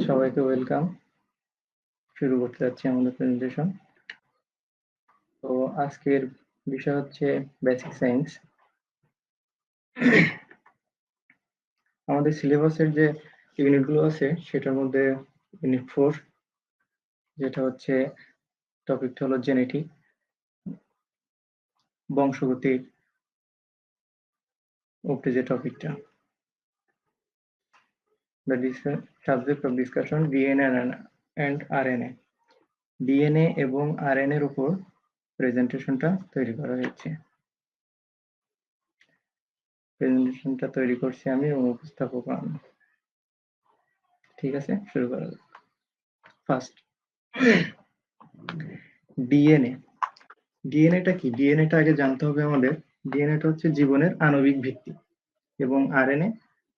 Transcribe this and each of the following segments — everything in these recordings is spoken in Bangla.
সবাইকে ওয়েলকাম। শুরু করতে যাচ্ছি আমাদের প্রেজেন্টেশন। তো আজকের বিষয় হচ্ছে বেসিক সায়েন্স। আমাদের সিলেবাসের যে ইউনিটগুলো আছে সেটার মধ্যে ইউনিট 4, যেটা হচ্ছে টপিকটা হলো জেনেটিক, বংশগতির উপরে যে টপিকটা। The subject of discussion DNA and RNA. DNA এবং আরএনএ এর উপর প্রেজেন্টেশনটা তৈরি করা হয়েছে। প্রেজেন্টেশনটা তৈরি করছি আমি এবং উপস্থাপক আমি। ঠিক আছে, শুরু করা যাক। First, DNA. ডিএনএটা কি? ডিএনএটা আগে জানতে হবে আমাদের। ডিএনএটা হচ্ছে জীবনের আণবিক ভিত্তি এবং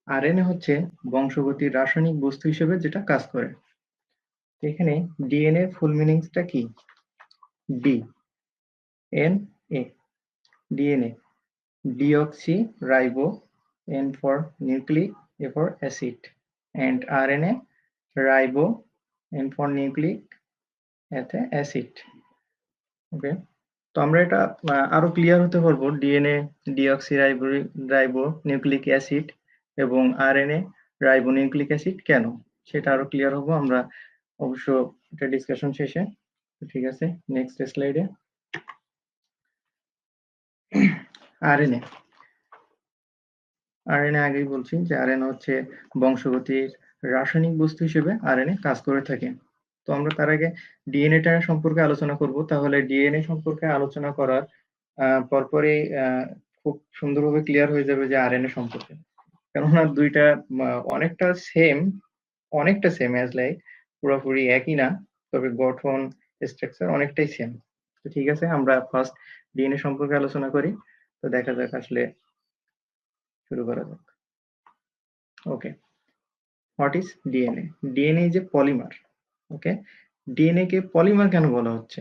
আরএনএ হচ্ছে বংশগতির রাসায়নিক বস্তু হিসেবে যেটা কাজ করে। এখানে ডিএনএ ফুল মিনিংসটা কি? D N A, DNA, deoxy ribo, N for nucleic, A for acid, and RNA ribo, N for nucleic, এতে অ্যাসিড। ওকে, তো আমরা এটা আরো ক্লিয়ার হতে পারবো। DNA deoxy ribo nucleic acid এবং আরএনএ রাইবো নিউক্লিক অ্যাসিড কেন, সেটা আরো ক্লিয়ার হবো আমরা অবশ্য এটা ডিসকাশন শেষে। ঠিক আছে, নেক্সট স্লাইডে। আরএনএ আগেই বলছি যে আরএনএ হচ্ছে বংশগতির রাসায়নিক বস্তু হিসেবে আরএনএ কাজ করে থাকে। তো আমরা তার আগে ডিএনএটা সম্পর্কে আলোচনা করব। তাহলে ডিএনএ সম্পর্কে আলোচনা করার পরপরই খুব সুন্দরভাবে ক্লিয়ার হয়ে যাবে যে আরএনএ সম্পর্কে। কেননা দুইটা অনেকটা সেম অ্যাজ লাইক, পুরোপুরি একই না, তবে গঠন স্ট্রাকচার অনেকটাই সেম। তো ঠিক আছে, আমরা ফার্স্ট ডিএনএ সম্পর্কে আলোচনা করি। তো দেখা যাক, আসলে শুরু করা যাক। Okay, what is DNA? DNA is a polymer. Okay, DNA কে পলিমার কেন বলা হচ্ছে?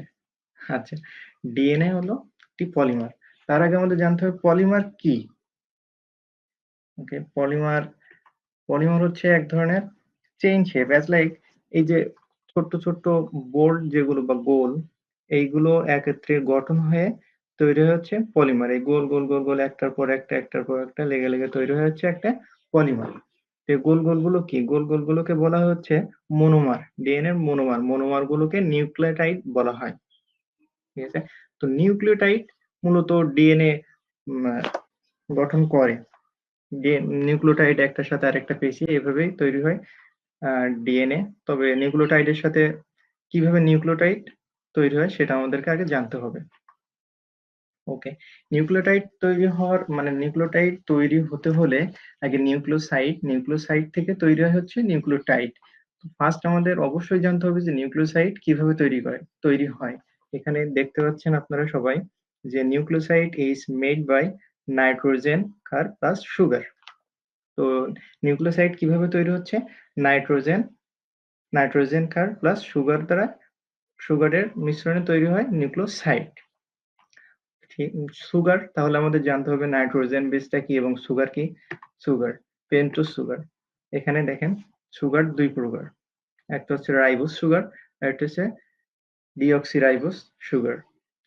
আচ্ছা, ডিএনএ হলো একটি পলিমার। তার আগে আমাদের জানতে হবে পলিমার কি। ওকে, পলিমার হচ্ছে এক ধরনের চেইন শেপ, অ্যাজ লাইক এই যে ছোট্ট ছোট্ট বোল্ট যেগুলো বা গোল, এইগুলো একত্রে গঠন হয়ে তৈরি হচ্ছে পলিমার। এই গোল গোল গোল গোল একটার পর একটা লেগে লেগে তৈরি হচ্ছে একটা পলিমার। গোল গোলগুলো কি? গোল গোলগুলোকে বলা হচ্ছে মনোমার। ডিএনএ মনোমার গুলোকে নিউক্লিওটাইড বলা হয়। ঠিক আছে, তো নিউক্লিওটাইড মূলত ডিএনএ গঠন করে। নিউক্লিওটাইড একটার সাথে আরেকটা পেশি, এভাবেই তৈরি হয় ডিএনএ। তবে নিউক্লিওটাইডের সাথে কিভাবে নিউক্লিওটাইড তৈরি হয় সেটা আমাদেরকে আগে জানতে হবে। ওকে, নিউক্লিওটাইড তৈরি হতে হলে আগে নিউক্লিওসাইড থেকে তৈরি হচ্ছে নিউক্লিওটাইড। ফার্স্ট আমাদের অবশ্যই জানতে হবে যে নিউক্লিওসাইড কিভাবে তৈরি হয়। এখানে দেখতে পাচ্ছেন আপনারা সবাই যে nucleoside is made by nitrogen car plus sugar. তো নিউক্লিওসাইড কিভাবে তৈরি হচ্ছে? নাইট্রোজেন কার প্লাস সুগারের মিশ্রণে তৈরি হয় নিউক্লিওসাইড। সুগার, তাহলে আমাদের জানতে হবে নাইট্রোজেন বেসটা কি এবং সুগার কি। Pentose sugar. এখানে দেখেন সুগার দুই প্রকার, একটা হচ্ছে রাইবোজ সুগার, একটা হচ্ছে ডিঅক্সিরাইবোজ সুগার।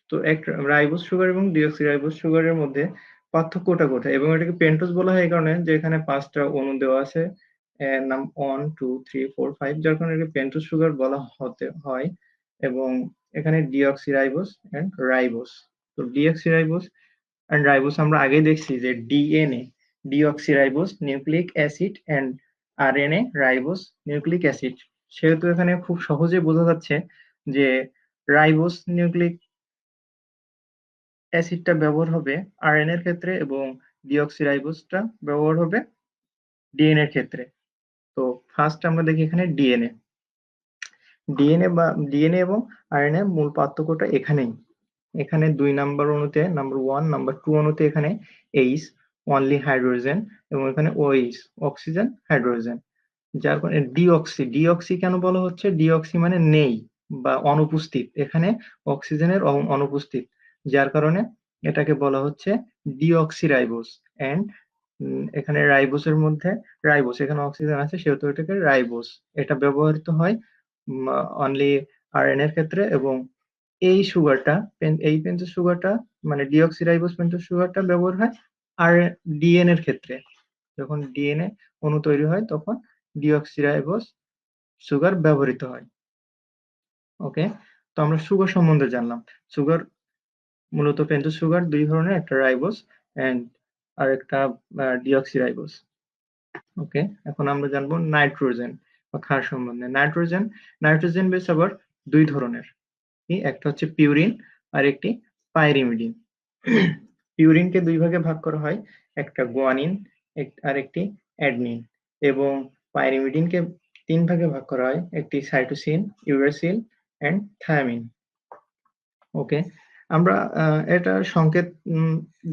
তো এক রাইবোজ সুগার এবং ডিঅক্সিরাইবোজ সুগারের মধ্যে পার্থক্যটা কোথায়? এবং এটাকে পেন্টোজ বলা হয় এই কারণে যে এখানে 5টা অণু দেওয়া আছে, নাম 1 2 3 4 5, যার কারণে এটাকে পেন্টোজ সুগার বলা হয়। এবং এখানে ডিঅক্সিরাইবোজ এন্ড রাইবোজ। তো ডিঅক্সিরাইবোজ এন্ড রাইবোজ আমরা আগেই দেখছি যে DNA deoxyribose nucleic acid and RNA ribose nucleic acid. সেহেতু এখানে খুব সহজে বোঝা যাচ্ছে যে রাইবোজ নিউক্লিক অ্যাসিডটা ব্যবহার হবে আরএনএ এর ক্ষেত্রে এবং ডিঅক্সিরাইবোজটা ব্যবহার হবে ডিএনএ এর ক্ষেত্রে। তো ফার্স্ট আমরা দেখি এখানে ডিএনএ এবং আরএনএ মূল পার্থক্যটা এখানেই। এখানে 2 নাম্বার অণুতে, নাম্বার 1 নাম্বার 2 অণুতে এখানে এইচ অনলি হাইড্রোজেন এবং এখানে ওএইচ অক্সিজেন হাইড্রোজেন। যার কারণে ডিঅক্সি কেন বলা হচ্ছে? ডিঅক্সি মানে নেই বা অনুপস্থিত, এখানে অক্সিজেনের অনুপস্থিত, যার কারণে এটাকে বলা হচ্ছে ডিঅক্সিরাইবোজ এন্ড এখানে রাইবোসের মধ্যে রাইবোস, এখানে অক্সিজেন আছে সেহেতু এটাকে রাইবোস, এটা ব্যবহৃত হয় অনলি আরএনএ এর ক্ষেত্রে। এবং এই সুগারটা, এই পেন্টোজ সুগারটা মানে ডিঅক্সিরাইবোস পেন্টোজ সুগারটা ব্যবহার হয় আর ডিএনএ এর ক্ষেত্রে। যখন ডিএনএ অণু তৈরি হয় তখন ডিঅক্সিরাইবোস সুগার ব্যবহৃত হয়। ওকে, তো আমরা সুগার সম্বন্ধে জানলাম। সুগার মূলত পেন্টোজ সুগার দুই ধরনের, একটা রাইবোস এন্ড আর একটা ডিঅক্সিরাইবোস। ওকে, এখন আমরা জানবো নাইট্রোজেন বা ক্ষার সম্বন্ধে। নাইট্রোজেন বেস আবার দুই ধরনের, একটা হচ্ছে পিউরিন আর একটি পাইরিমিডিন। পিউরিনকে দুই ভাগে ভাগ করা হয়, একটা গুয়ানিন আর একটি অ্যাডনিন, এবং পাইরিমিডিনকে তিন ভাগে ভাগ করা হয়, একটি সাইটোসিন, ইউরাসিল এন্ড থায়ামিন। ওকে, আমরা এটা সংকেত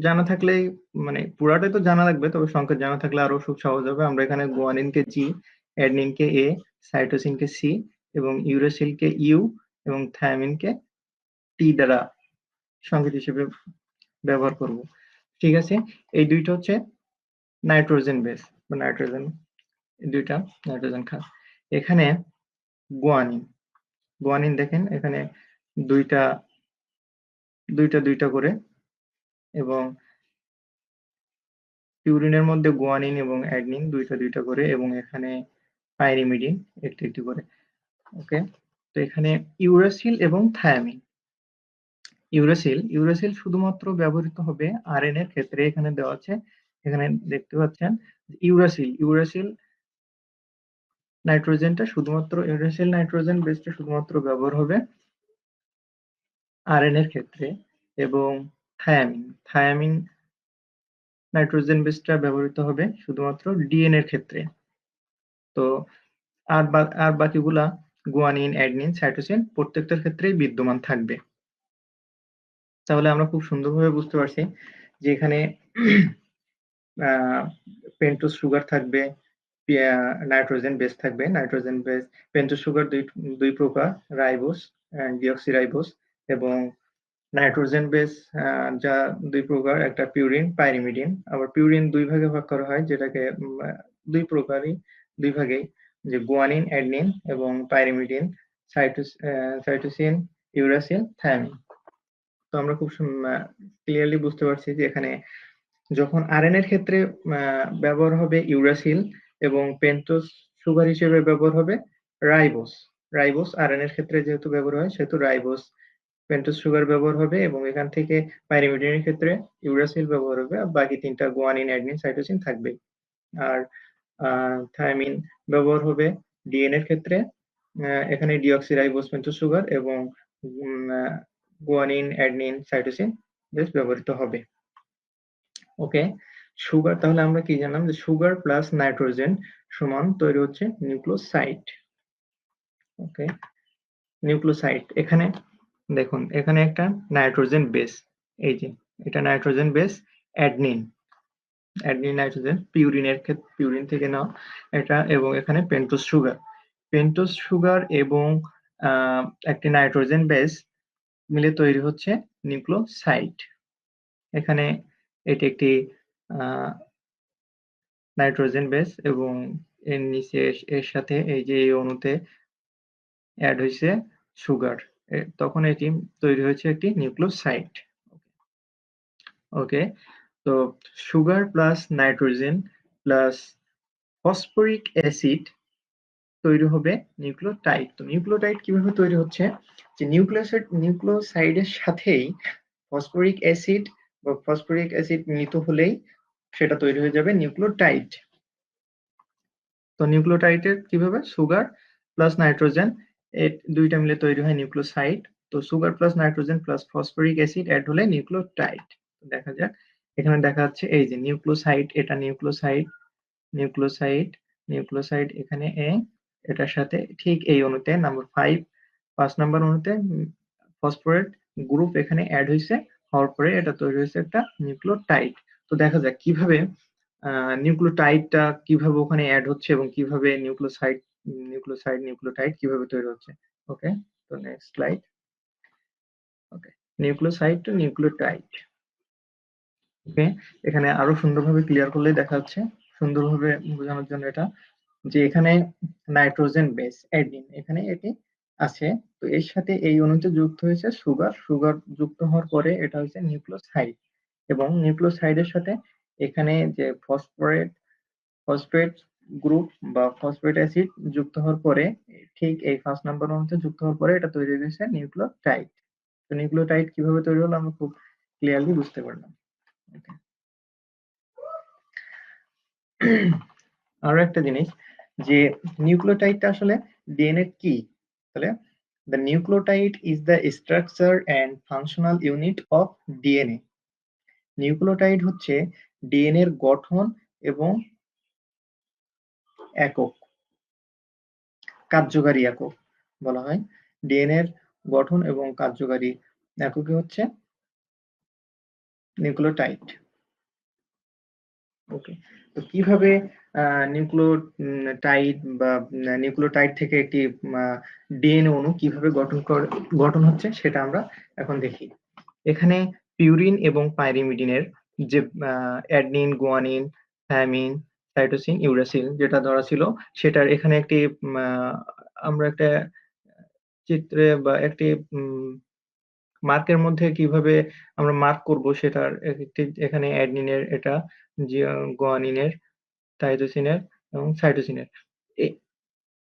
জানা থাকলেই, মানে পুরাটাই তো জানা লাগবে, তবে সংকেত জানা থাকলে আরো খুব সহজ হবে। আমরা এখানে গুয়ানিনকে জি, অ্যাডনিনকে এ, সাইটোসিনকে সি এবং ইউরাসিলকে ইউ এবং থায়ামিনকে টি দ্বারা সংকেত হিসেবে ব্যবহার করব। ঠিক আছে, এই দুইটা হচ্ছে নাইট্রোজেন বেস বা নাইট্রোজেন, দুইটা নাইট্রোজেন ক্ষার। এখানে গুয়ানিন, গুয়ানিন দেখেন এখানে দুইটা দুইটা দুইটা করে, এবং পিউরিনের মধ্যে গুয়ানিন এবং অ্যাডনিন দুইটা দুইটা করে, এবং এখানে পাইরিমিডিন একটি একটি করে। ওকে, তো এখানে ইউরাসিল এবং থায়ামিন। ইউরাসিল শুধুমাত্র ব্যবহৃত হবে আরএনএ এর ক্ষেত্রে, এখানে দেওয়া আছে, এখানে দেখতে পাচ্ছেন ইউরাসিল নাইট্রোজেনটা শুধুমাত্র, ইউরাসিল নাইট্রোজেন বেসটা শুধুমাত্র ব্যবহার হবে আরএনএ এর ক্ষেত্রে, এবং থায়ামিন নাইট্রোজেন বেসটা ব্যবহৃত হবে শুধুমাত্র ডিএনএ এর ক্ষেত্রে। তো আর বাকিগুলা গুয়ানিন, অ্যাডনিন, সাইটোসিন প্রত্যেকটার ক্ষেত্রেই বিদ্যমান থাকবে। তাহলে আমরা খুব সুন্দরভাবে বুঝতে পারছি যে এখানে পেন্টোজ সুগার থাকবে, নাইট্রোজেন বেস থাকবে। নাইট্রোজেন বেস পেন্টোজ সুগার দুই প্রকার, রাইবোস এন্ড ডিঅক্সিরাইবোস, এবং নাইট্রোজেন বেস যা দুই প্রকার, একটা পিউরিন, পাইরিমিডিন। আবার পিউরিন দুই ভাগে ভাগ করা হয়, যেটাকে দুই প্রকারই, দুই ভাগেই, যে গুয়ানিন, অ্যাডনিন এবং পাইরিমিডিন, সাইটোসিন, ইউরাসিল, থায়ামিন। তো আমরা খুব ক্লিয়ারলি বুঝতে পারছি যে এখানে যখন আরএনএ এর ক্ষেত্রে ব্যবহার হবে ইউরাসিল, এবং পেন্টোজ সুগার হিসেবে ব্যবহার হবে রাইবোস। আরএনএ এর ক্ষেত্রে যেহেতু ব্যবহার হয় সেহেতু রাইবোস পেন্টোজ সুগার ব্যবহার হবে, এবং এখান থেকে পাইরিমিডিনের ক্ষেত্রে ইউরাসিল ব্যবহার হবে, আর বাকি তিনটা গুয়ানিন, অ্যাডনিন, সাইটোসিন থাকবে। আর থায়ামিন ব্যবহার হবে ডিএনএ এর ক্ষেত্রে, এখানে ডিঅক্সিরাইবোস পেন্টোজ সুগার এবং গুয়ানিন, অ্যাডনিন, সাইটোসিন বেশ ব্যবহৃত হবে। ওকে, সুগার, তাহলে আমরা কি জানলাম যে সুগার প্লাস নাইট্রোজেন সমান তৈরি হচ্ছে নিউক্লিওসাইড। ওকে, নিউক্লিওসাইড, এখানে দেখুন এখানে একটা নাইট্রোজেন বেস, এই যে এটা নাইট্রোজেন বেস অ্যাডনিন, নাইট্রোজেন পিউরিনের ক্ষেত্রে, পিউরিন থেকে নাও এটা, এবং এখানে পেন্টোজ সুগার এবং একটি নাইট্রোজেন বেস মিলে তৈরি হচ্ছে নিউক্লিওসাইড। এখানে এটি একটি নাইট্রোজেন বেস, এবং এর নিচে এর সাথে এই যে এই অণুতে অ্যাড হয়েছে সুগার, তখন এটি তৈরি হয়েছে একটি নিউক্লিওসাইড। ওকে, তো sugar plus nitrogen plus phosphoric acid তৈরি হবে নিউক্লিওটাইড। তো নিউক্লিওটাইড কিভাবে তৈরি হচ্ছে, যে নিউক্লিওসাইডের সাথেই ফসফরিক অ্যাসিড মিলিত হলেই সেটা তৈরি হয়ে যাবে নিউক্লিওটাইড। তো নিউক্লিওটাইডের কিভাবে, সুগার প্লাস নাইট্রোজেন দুইটা মিলে তৈরি হয় নিউক্লিওসাইড। তো sugar plus nitrogen plus phosphoric acid add হলে নিউক্লিওটাইড। দেখা যাক, এখানে দেখা যাচ্ছে এই যে নিউক্লিওসাইড, এটা নিউক্লিওসাইড এখানে এটার সাথে ঠিক এই অণুতে নাম্বার 5 নাম্বার অণুতে ফসফরেট গ্রুপ এখানে অ্যাড হয়েছে, হওয়ার পরে এটা তৈরি হয়েছে একটা নিউক্লিওটাইড। তো দেখা যাক কিভাবে নিউক্লিওটাইডটা কিভাবে ওখানে অ্যাড হচ্ছে, এবং কিভাবে নিউক্লিওটাইড কিভাবে তৈরি হচ্ছে। ওকে, তো নেক্সট স্লাইড। ওকে, নিউক্লিওসাইড টু নিউক্লিওটাইড। ওকে, এখানে আরো সুন্দরভাবে ক্লিয়ার করলেই দেখা যাচ্ছে, সুন্দরভাবে বোঝানোর জন্য এটা, যে এখানে নাইট্রোজেন বেস অ্যাডিন এখানে এটি আছে। তো এর সাথে এই অণুতে যুক্ত হয়েছে সুগার, সুগার যুক্ত হওয়ার পরে এটা হচ্ছে নিউক্লিওসাইড, এবং নিউক্লিওসাইডের সাথে এখানে যে ফসফেট গ্রুপ বা ফসফেট অ্যাসিড যুক্ত হওয়ার পরে, ঠিক এই ফার্স্ট নাম্বার অণুতে যুক্ত হওয়ার পরে এটা তৈরি হয়েছে নিউক্লিওটাইড। তো নিউক্লিওটাইড কিভাবে তৈরি হলো আমরা খুব ক্লিয়ারলি বুঝতে পারলাম। আরো একটা জিনিস, যে নিউক্লিওটাইডটা আসলে ডিএনএ কি, তাহলে the nucleotide is the structure and functional unit of DNA. Nucleotide হচ্ছে ডিএনএ এর গঠন এবং একক, কার্যকারী একক বলা হয়। ডিএনএ এর গঠন এবং কার্যকারী এককই হচ্ছে নিউক্লিওটাইড। ওকে, তো কিভাবে নিউক্লিওটাইড বা নিউক্লিওটাইড থেকে একটি ডিএনএ অণু কিভাবে গঠন হচ্ছে সেটা আমরা এখন দেখি। এখানে পিউরিন এবং পাইরিমিডিনের যে adenine, guanine, thymine, cytosine, uracil যেটা ধরা ছিল, সেটার এখানে একটি আমরা একটা চিত্রে বা একটি মার্কের মধ্যে কিভাবে আমরা মার্ক করব সেটার একটি, এখানে অ্যাডেনিনের, এটা গুয়ানিনের, সাইটোসিনের এবং সাইটোসিনের।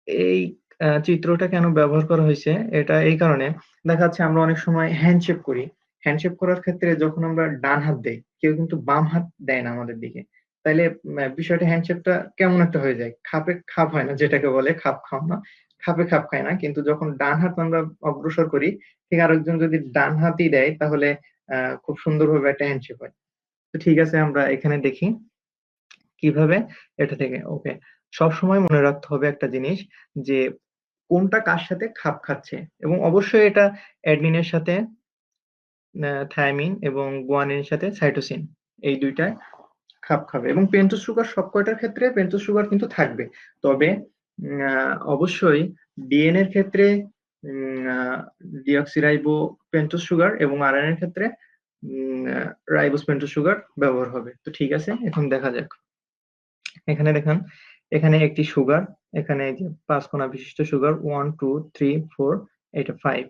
এই চিত্রটা কেন ব্যবহার করা হয়েছে, এটা এই কারণে, দেখা যাচ্ছে আমরা অনেক সময় হ্যান্ডশেক করি, হ্যান্ডশেক করার ক্ষেত্রে যখন আমরা ডান হাত দেই, কেউ কিন্তু বাম হাত দেয় না আমাদের দিকে, তাইলে বিষয়টা হ্যান্ডশেকটা কেমন একটা হয়ে যায়, খাপে খাপ হয় না, যেটাকে বলে খাপ খাওয়ানো, খাপে খাপ খায় না। কিন্তু যখন ডান হাত আমরা অগ্রসর করি, ঠিক আরেকজন যদি ডান হাতই দেয়, তাহলে খুব সুন্দরভাবে একটা হ্যান্ডশেক হয়। তো ঠিক আছে, আমরা এখানে দেখি কিভাবে এটা থেকে। ওকে, সবসময় মনে রাখতে হবে একটা জিনিস, যে কোনটা কার সাথে খাপ খাচ্ছে, এবং অবশ্যই এটা অ্যাডেনিনের সাথে থায়ামিন এবং গুয়ানিনের সাথে সাইটোসিন, এই দুইটায় খাপ খাবে। এবং পেন্টোজ সুগার সব কয়টার ক্ষেত্রে পেন্টোজ সুগার কিন্তু থাকবে, তবে অবশ্যই ডিএনএ এর ক্ষেত্রে ডিঅক্সিরাইবো পেন্টোজ সুগার, এবং আরএনএ এর ক্ষেত্রে রাইবোস পেন্টোজ সুগার ব্যবহার হবে। তো ঠিক আছে, এখন দেখা যাক। এখানে দেখেন, এখানে একটি সুগার, এখানে যে 5 কণা বিশিষ্ট সুগার, 1 2 3 4, এটা 5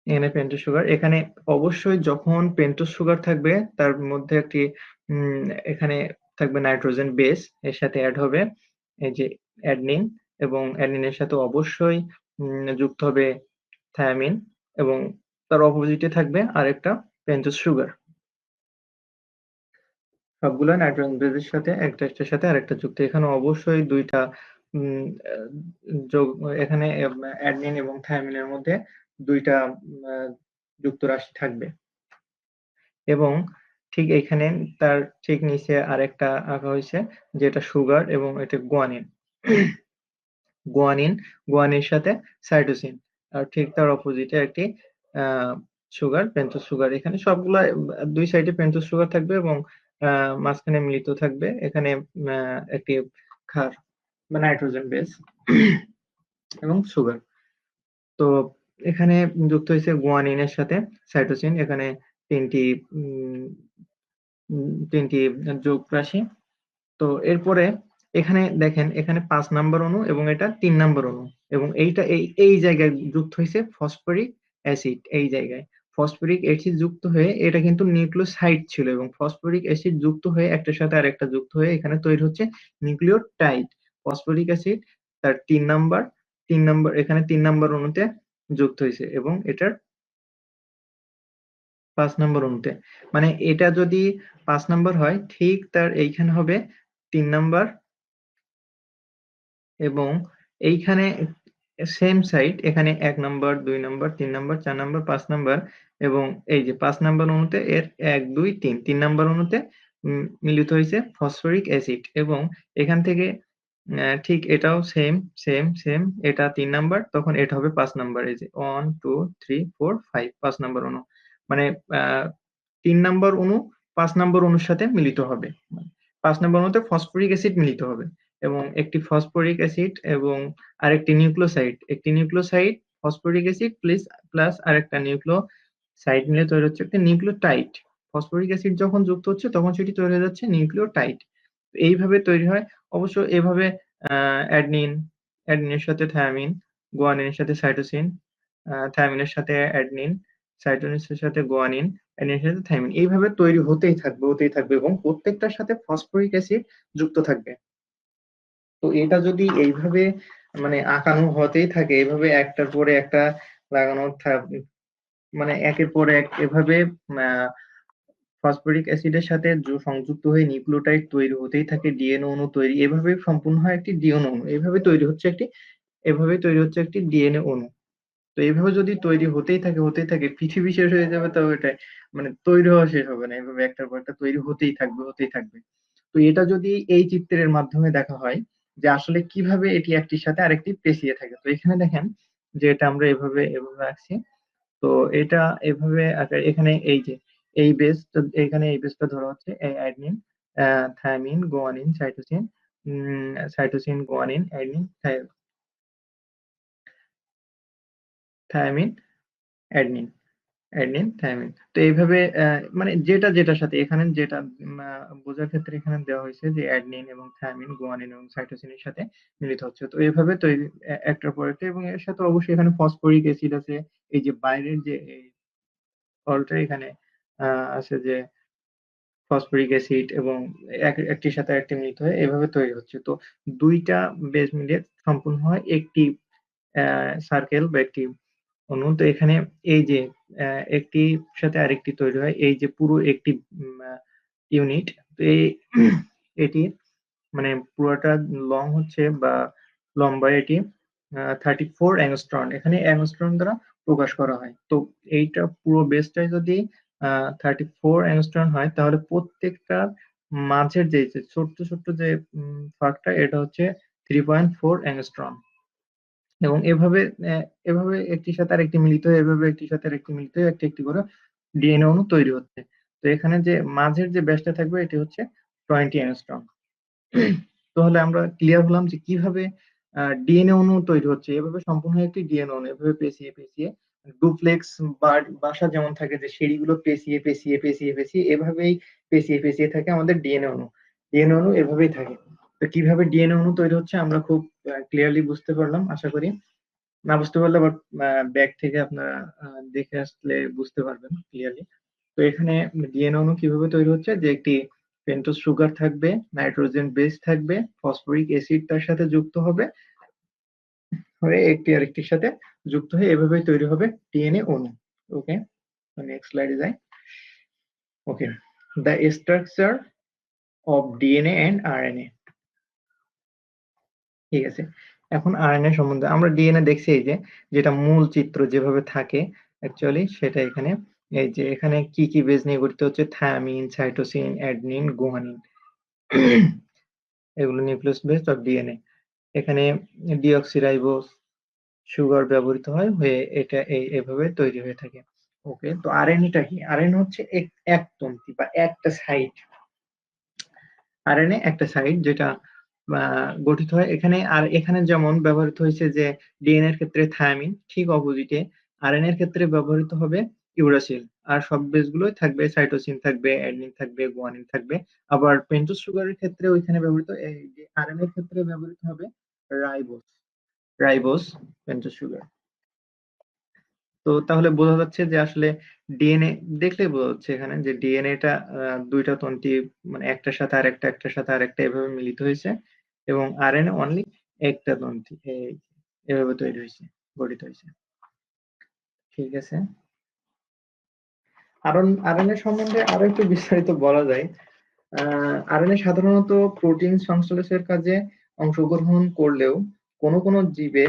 এখানে পেন্টোজ সুগার। এখানে অবশ্যই যখন পেন্টোজ সুগার থাকবে, তার মধ্যে একটি এখানে থাকবে নাইট্রোজেন বেস, এর সাথে অ্যাড হবে এই যে অ্যাডেনিন, এবং অ্যাডেনিনের সাথে অবশ্যই যুক্ত হবে থায়ামিন, এবং তার অপোজিটে থাকবে আরেকটা পেন্টোজ সুগার। সবগুলো নাইট্রোজেন বেসের সাথে একটার সাথে আরেকটা যুক্ত। এখানে অবশ্যই দুইটা যোগ, এখানে অ্যাডেনিন এবং থায়ামিনের মধ্যে দুইটা যুক্ত রাশি থাকবে। এবং ঠিক এখানে তার ঠিক নিচে আরেকটা আঁকা হয়েছে, যেটা সুগার, এবং এটা গুয়ানিন। গুয়ানিনের সাথে সাইটোসিন, আর ঠিক তার অপোজিটে একটি সুগার, পেন্টোজ সুগার। এখানে সবগুলা দুই সাইডে পেন্টোজ সুগার থাকবে, এবং মাঝখানে মিলিত থাকবে এখানে একটি ক্ষার বা নাইট্রোজেন বেস এবং সুগার। তো এখানে যুক্ত হয়েছে গুয়ানিনের সাথে সাইটোসিন, এখানে তিনটি তিনটি যোগ রাশি। তো এরপরে এখানে দেখেন, এখানে 5 নাম্বার অণু এবং এটা 3 নাম্বার অণু, এবং এইটা এই জায়গায় যুক্ত হয়েছে ফসফরিক অ্যাসিড। এই জায়গায় ফসফরিক অ্যাসিড যুক্ত হয়ে, এটা কিন্তু নিউক্লিওসাইড ছিল, এবং ফসফরিক অ্যাসিড যুক্ত হয়ে একটার সাথে আরেকটা যুক্ত হয়ে এখানে তৈরি হচ্ছে নিউক্লিওটাইড। ফসফরিক অ্যাসিড তার 3 নাম্বার এখানে 3 নাম্বার অণুতে যুক্ত হয়েছে, এবং এটার 5 নাম্বার অণুতে, মানে এটা যদি 5 নাম্বার হয়, ঠিক তার এইখানে হবে 3 নাম্বার, এবং এইখানে সেম সাইড, এখানে 1 number, 2 number, 3 number, 4 number, 5 number, এবং এই যে 5 নাম্বার অণুতে এর 1 2 3 নাম্বার অণুতে মিলিত হয়েছে ফসফরিক অ্যাসিড, এবং এখান থেকে ঠিক এটাও সেম সেম সেম, এটা 3 নাম্বার, তখন এটা হবে 5 নাম্বার। এই যে 1 2 3 4 5, 5 নাম্বার অণু, মানে 3 নাম্বার অণু 5 নাম্বার অণুর সাথে মিলিত হবে, 5 নাম্বার অণুতে ফসফরিক অ্যাসিড মিলিত হবে, এবং একটি ফসফরিক অ্যাসিড এবং আরেকটি নিউক্লিওসাইড, একটি নিউক্লিওসাইড ফসফরিক অ্যাসিড প্লাস আরেকটা নিউক্লিওসাইড মিলে তৈরি হচ্ছে একটা নিউক্লিওটাইড। ফসফরিক অ্যাসিড যখন যুক্ত হচ্ছে তখন সেটি তৈরি হয়ে যাচ্ছে নিউক্লিওটাইড। এইভাবে তৈরি হয়। অবশ্য এভাবে অ্যাডেনিন, অ্যাডেনিনের সাথে থায়ামিন, গুয়ানিনের সাথে সাইটোসিন, থায়ামিনের সাথে অ্যাডেনিন, সাইটোসিনের সাথে গুয়ানিন, অ্যাডেনিনের সাথে থায়ামিন। এইভাবে তৈরি হতেই থাকবে এবং প্রত্যেকটার সাথে ফসফরিক অ্যাসিড যুক্ত থাকবে। তো এটা যদি এইভাবে মানে আঁকানো হতেই থাকে, এভাবে একটার পরে একটা লাগানো মানে একের পর এক এভাবে ফসফরিক অ্যাসিডের সাথে সংযুক্ত হয়ে নিউক্লিওটাইড তৈরি হতেই থাকে, ডিএনএ অণু তৈরি, এভাবে সম্পূর্ণ হয় একটি ডিএনএ অণু। এভাবে তৈরি হচ্ছে একটি ডিএনএ অণু। তো এইভাবে যদি তৈরি হতেই থাকে পৃথিবী শেষ হয়ে যাবে, তবে এটা মানে তৈরি হওয়া শেষ হবে না, এভাবে একটার পর একটা তৈরি হতেই থাকবে। তো এটা যদি এই চিত্রের মাধ্যমে দেখা হয় যে আসলে কিভাবে এটি একটির সাথে আরেকটি পেঁচিয়ে থাকে, তো এখানে দেখেন যে এটা আমরা এভাবে এভাবে আঁকছি। তো এটা এভাবে এখানে এই যে এই বেস, এখানে এই বেসটা ধরা হচ্ছে এই adenine, thymine, guanine, cytosine, cytosine, guanine, adenine, thymine, adenine, adenine, thymine. তো এইভাবে মানে যেটার সাথে এখানে যেটা বোঝার ক্ষেত্রে এখানে দেওয়া হয়েছে যে অ্যাডেনিন এবং থায়ামিন, গুয়ানিন এবং সাইটোসিনের সাথে মিলিত হচ্ছে। তো এভাবে তৈরি একটার পর একটা, এবং এর সাথে অবশ্যই এখানে ফসফরিক অ্যাসিড আছে। এই যে বাইরের যে এই ফলটা এখানে আছে যে ফসফরিক অ্যাসিড, এবং একটির সাথে একটি মিলিত হয়ে এভাবে তৈরি হচ্ছে। তো দুইটা বেস মিলিয়ে সম্পূর্ণ হয় একটি সার্কেল বা একটি অণু। তো এখানে এই যে একটি সাথে আরেকটি তৈরি হয়, এই যে পুরো একটি ইউনিট। তো এই এটি মানে পুরোটা লং হচ্ছে বা লম্বা এটি 34 অ্যাংস্ট্রম, এখানে অ্যাংস্ট্রম দ্বারা প্রকাশ করা হয়। তো এইটা পুরো বেসটাই যদি 34 অ্যাংস্ট্রম হয়, তাহলে প্রত্যেকটা মাঝের যে ছোট্ট ছোট্ট যে ফাঁকটা, এটা হচ্ছে 3.4 অ্যাংস্ট্রম। এবং এভাবে একটির সাথে আরেকটি মিলিত হয়ে, এভাবে একটির সাথে আরেকটি মিলিত হয়ে একটি একটি করে ডিএনএ অণু তৈরি হচ্ছে। তো এখানে যে মাঝের যে ব্যাসটা থাকবে এটি হচ্ছে 20 অ্যাংস্ট্রম। তাহলে আমরা ক্লিয়ার হলাম যে কিভাবে ডিএনএ অণু তৈরি হচ্ছে। এভাবে সম্পূর্ণ একটি ডিএনএ অণু এভাবে পেঁচিয়ে পেঁচিয়ে, ডুপ্লেক্স বাসা যেমন থাকে যে সিঁড়িগুলো পেঁচিয়ে পেঁচিয়ে পেঁচিয়ে পেঁচিয়ে এভাবেই পেঁচিয়ে পেঁচিয়ে থাকে আমাদের ডিএনএ অণু। ডিএনএ অণু এভাবেই থাকে। তো কিভাবে ডিএনএ অণু তৈরি হচ্ছে আমরা খুব ক্লিয়ারলি বুঝতে পারলাম আশা করি। না বুঝতে পারলে আবার ব্যাক থেকে আপনারা দেখে আসলে বুঝতে পারবেন ক্লিয়ারলি। তো এখানে ডিএনএ অণু কিভাবে তৈরি হচ্ছে, যে একটি পেন্টোজ সুগার থাকবে, নাইট্রোজেন বেস থাকবে, ফসফরিক অ্যাসিড তার সাথে যুক্ত হবে, হয়ে একটি আরেকটির সাথে যুক্ত হয়ে এভাবেই তৈরি হবে ডিএনএ অণু। ওকে, নেক্সট স্লাইডে যাই। Okay, the structure of DNA and RNA. ঠিক আছে, এখন আরএনএ সম্বন্ধে আমরা ডিএনএ দেখছি, এই যে যেটা মূল চিত্র যেভাবে থাকে অ্যাকচুয়ালি সেটা এখানে। এই যে এখানে কি কি বেস নিয়ে গঠিত হচ্ছে, থায়ামিন, সাইটোসিন, অ্যাডেনিন, গুয়ানিন, এগুলো নিউক্লিয়াস বেস অফ ডিএনএ। এখানে ডিঅক্সিরাইবোজ সুগার ব্যবহৃত হয়ে এটা এভাবে তৈরি হয়ে থাকে। ওকে, তো আরএনএটা কি? আরএনএ হচ্ছে একতন্ত্রী বা একটা সাইট। আরএনএ একটা সাইট যেটা গঠিত হয় এখানে। আর এখানে যেমন ব্যবহৃত হয়েছে যে ডিএনএ এর ক্ষেত্রে থায়ামিন, ঠিক অপোজিটে আরএনএ এর ক্ষেত্রে ব্যবহৃত হবে ইউরাসিল। আর সব বেসগুলোই থাকবে, সাইটোসিন থাকবে, অ্যাডেনিন থাকবে, গুয়ানিন থাকবে। আবার পেন্টোজ সুগারের ক্ষেত্রে ওইখানে ব্যবহৃত, এই যে আরএনএ এর ক্ষেত্রে ব্যবহৃত হবে রাইবোজ, রাইবোজ পেন্টোজ সুগার। তো তাহলে বোঝা যাচ্ছে যে আসলে ডিএনএ দেখলেই বোঝা যাচ্ছে এখানে যে ডিএনএটা দুইটা তন্ত্রী, মানে একটার সাথে আরেকটা, একটার সাথে আরেকটা এভাবে মিলিত হয়েছে, এবং আরএনএ অনলি একটা তন্ত্রী এভাবে তৈরি হয়েছে, গঠিত হয়েছে। ঠিক আছে, কারণ আরএনএ সম্বন্ধে আরো একটু বিস্তারিত বলা যায়। আরএনএ সাধারণত প্রোটিন সংশ্লেষের কাজে অংশগ্রহণ করলেও কোনো কোনো জীবে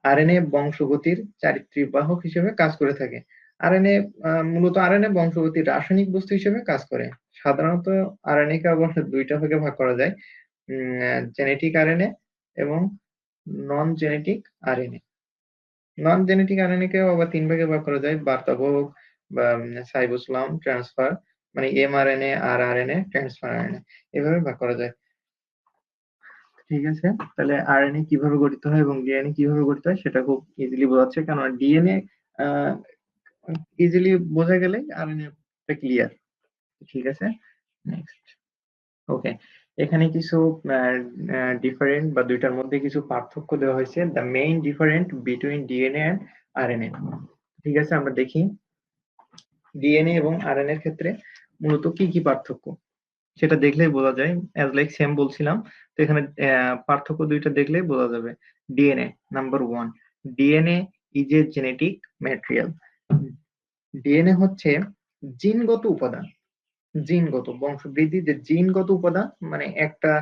আরএনএ বংশগতির চারিত্রিক বাহক হিসেবে কাজ করে থাকে। মূলত আরএনএ বংশগতির রাসায়নিক বস্তু হিসেবে কাজ করে। সাধারণত আরএনএ কে আবার দুইটা ভাগে ভাগ করা যায়, জেনেটিক আরএনএ এবং নন জেনেটিক আরএনএ। নন জেনেটিক আরএনএ কেও আবার তিন ভাগে ভাগ করা যায়, বার্তাবাহক বা সাইটোপ্লাজম ট্রান্সফার, মানে এমআরএনএ আর আরএনএ ট্রান্সফার আরএনএ, এভাবে ভাগ করা যায়। ঠিক আছে, তাহলে আরএনএ কিভাবে গঠিত হয় এবং ডিএনএ কিভাবে গঠিত হয় সেটা খুব ইজিলি বোঝা যাচ্ছে, কারণ ডিএনএ ইজিলি বোঝা গেলে আরএনএ ক্লিয়ার। ঠিক আছে, নেক্সট। ওকে, এখানে কিছু ডিফারেন্ট বা দুইটার মধ্যে কিছু পার্থক্য দেওয়া হয়েছে, the main different between DNA and RNA. ঠিক আছে, আমরা দেখি ডিএনএ এবং আরএনএ এর ক্ষেত্রে মূলত কি কি পার্থক্য সেটা দেখলেই বোঝা যায়। অ্যাজ লাইক সেম বলছিলাম, তো এখানে পার্থক্য দুইটা দেখলেই বোঝা যাবে। DNA, number one, DNA is a genetic material. DNA হচ্ছে জিনগত উপাদান, জিনগত বংশবৃদ্ধি যে জিনগত উপাদান, মানে একটা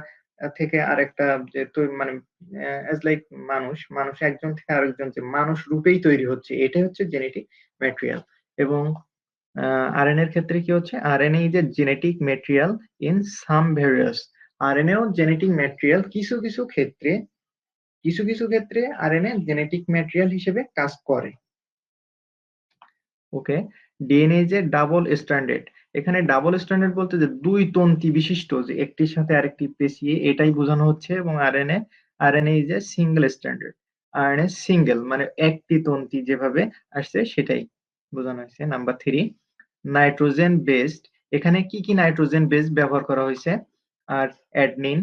থেকে আরেকটা যে মানে অ্যাজ লাইক মানুষ, মানুষ একজন থেকে আরেকজন যে মানুষ রূপেই তৈরি হচ্ছে, এটাই হচ্ছে জেনেটিক ম্যাটেরিয়াল। এবং আরএনএ এর ক্ষেত্রে কি হচ্ছে, RNA is a genetic material in some various. RNA ও জেনেটিক ম্যাটেরিয়াল কিছু কিছু ক্ষেত্রে, কিছু কিছু ক্ষেত্রে আরএনএ জেনেটিক ম্যাটেরিয়াল হিসেবে কাজ করে। ওকে, ডিএনএ যে ডাবল স্ট্যান্ডার্ড, এখানে ডাবল স্ট্যান্ডার্ড বলতে যে দুই তন্তি বিশিষ্ট, যে একটির সাথে আরেকটি পেঁচিয়ে, এটাই বোঝানো হচ্ছে। এবং আরএনএ, আরএনএ যে সিঙ্গেল স্ট্যান্ডার্ড, আরএনএ সিঙ্গেল মানে একটি তন্তি যেভাবে আসছে সেটাই বোঝানো হয়েছে। Number three, nitrogen based. এখানে কি কি নাইট্রোজেন বেস ব্যবহার করা হয়েছে? আর অ্যাডনিন,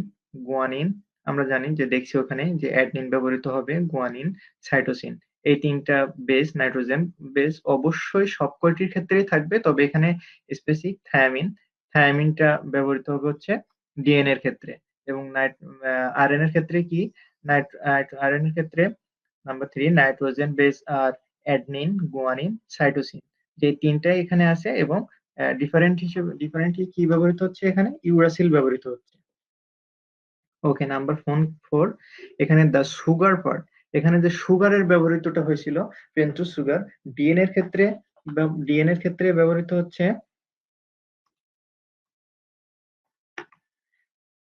গুয়ানিন, আমরা জানি যে দেখছি ওখানে যে অ্যাডনিন ব্যবহৃত হবে, গুয়ানিন, সাইটোসিন, এই তিনটা বেস, নাইট্রোজেন বেস অবশ্যই সব কয়টির ক্ষেত্রেই থাকবে, তবে এখানে স্পেসিফিক থায়ামিন, থায়ামিনটা ব্যবহৃত হবে হচ্ছে ডিএনএ এর ক্ষেত্রে। এবং আরএনএ এর ক্ষেত্রে কি, আরএনএ এর ক্ষেত্রে নাম্বার থ্রি, নাইট্রোজেন বেস আর অ্যাডনিন, গুয়ানিন, সাইটোসিন, যে তিনটাই এখানে আছে। এবং ডিফারেন্ট হিসেবে, ডিফারেন্টলি কি ব্যবহৃত হচ্ছে, এখানে ইউরাসিল ব্যবহৃত হচ্ছে। ওকে, নাম্বার ফোর, এখানে দ্য সুগার পার্ট, এখানে যে সুগারের ব্যবহৃতটা হয়েছিল, পেন্টোজ সুগার, ডিএনএ এর ক্ষেত্রে, ডিএনএ এর ক্ষেত্রে ব্যবহৃত হচ্ছে,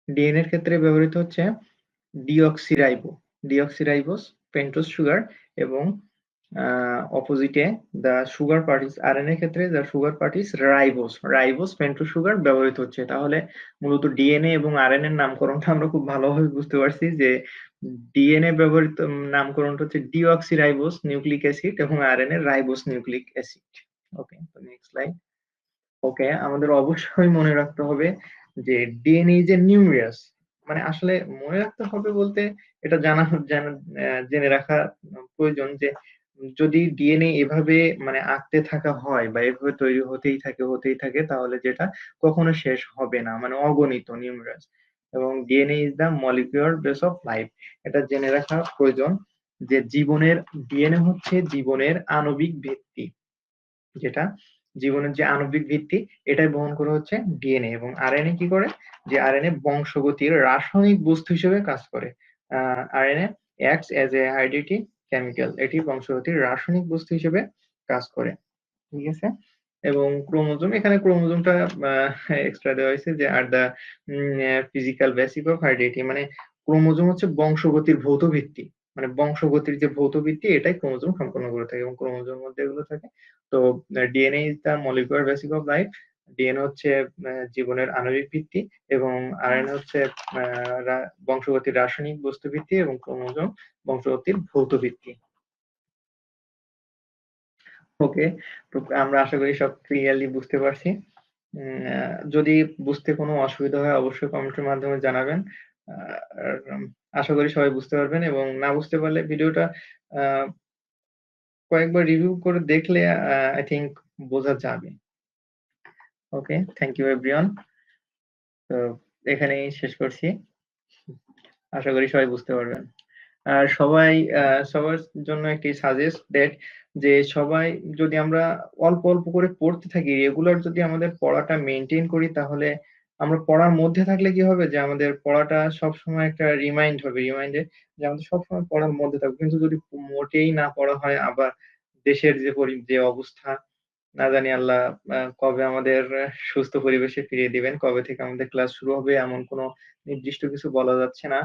ডিএনএ এর ক্ষেত্রে ব্যবহৃত হচ্ছে ডিঅক্সিরাইবো, ডিঅক্সিরাইবোস, পেন্টোজ সুগার। এবং অপোজিটে দ্য সুগার পার্টিস, আরএনএ ক্ষেত্রে the sugar parties ribose, ribose pentose sugar ব্যবহৃত হচ্ছে। তাহলে মূলত ডিএনএ এবং আরএনএ এর নামকরণটা আমরা খুব ভালোভাবে বুঝতে পারছি যে ডিএনএ ব্যবহৃত নামকরণটা হচ্ছে ডিঅক্সিরাইবোস নিউক্লিক অ্যাসিড এবং আরএনএ রাইবোস নিউক্লিক অ্যাসিড। ওকে, তো নেক্সট স্লাইড। ওকে, আমাদের অবশ্যই মনে রাখতে হবে যে ডিএনএ ইজ এ নিউমেরাস, মানে আসলে মনে রাখতে হবে বলতে এটা জেনে রাখা প্রয়োজন যে যদি ডিএনএ এভাবে মানে আঁকতে থাকা হয় বা এভাবে তৈরি হতেই থাকে তাহলে যেটা কখনো শেষ হবে না, মানে অগণিত নিউমেরাস। এবং DNA is the molecular base of life, এটা জেনে রাখা প্রয়োজন যে জীবনের, ডিএনএ হচ্ছে জীবনের আণবিক ভিত্তি, যেটা জীবনের যে আণবিক ভিত্তি এটাই বহন করে হচ্ছে ডিএনএ। এবং আরএনএ কি করে, যে আরএনএ বংশগতির রাসায়নিক বস্তু হিসেবে কাজ করে। RNA acts as a hydrating chemical, এটি বংশগতির রাসায়নিক বস্তু হিসেবে কাজ করে। ঠিক আছে, এবং ক্রোমোজোম, এখানে ক্রোমোজোমটা এক্সট্রা দেওয়া হয়েছে যে আর দা ফিজিক্যাল বেসিক অফ হাইড্রেটি, মানে ক্রোমোজোম হচ্ছে বংশগতির ভৌত ভিত্তি, মানে বংশগতির যে ভৌত ভিত্তি এটাই ক্রোমোজোম সম্পন্ন করে থাকে এবং ক্রোমোজোমের মধ্যে এগুলো থাকে। তো DNA is the molecular basic of life, DNA হচ্ছে জীবনের আণবিক ভিত্তি, এবং আরএনএ হচ্ছে বংশগতির রাসায়নিক বস্তু ভিত্তি, এবং ক্রোমোজোম বংশগতির ভৌত ভিত্তি। ওকে, তো আমরা আশা করি সব ক্লিয়ারলি বুঝতে পারছি। যদি বুঝতে কোনো অসুবিধা হয় অবশ্যই কমেন্টের মাধ্যমে জানাবেন। আর আশা করি সবাই বুঝতে পারবেন, এবং না বুঝতে পারলে ভিডিওটা কয়েকবার রিভিউ করে দেখলে আই থিংক বোঝা যাবে। ওকে, থ্যাংক ইউ এভরিওয়ান। তো এখানেই শেষ করছি, আশা করি সবাই বুঝতে পারবেন। আর সবাই সবার জন্য একটি সাজেস্ট দ্যাট, যে সবাই যদি আমরা অল্প অল্প করে পড়তে থাকি, রেগুলার যদি আমাদের পড়াটা মেনটেন করি, তাহলে আমরা পড়ার মধ্যে থাকলে কি হবে যে আমাদের পড়াটা সবসময় একটা রিমাইন্ডে যে আমাদের সবসময় পড়ার মধ্যে থাকবে। কিন্তু যদি মোটেই না পড়া হয়, আবার দেশের যে অবস্থা, না জানি আল্লাহ কবে আমাদের সুস্থ পরিবেশে ফিরিয়ে দিবেন, কবে থেকে আমাদের ক্লাস শুরু হবে এমন কোনো নির্দিষ্ট কিছু বলা যাচ্ছে না।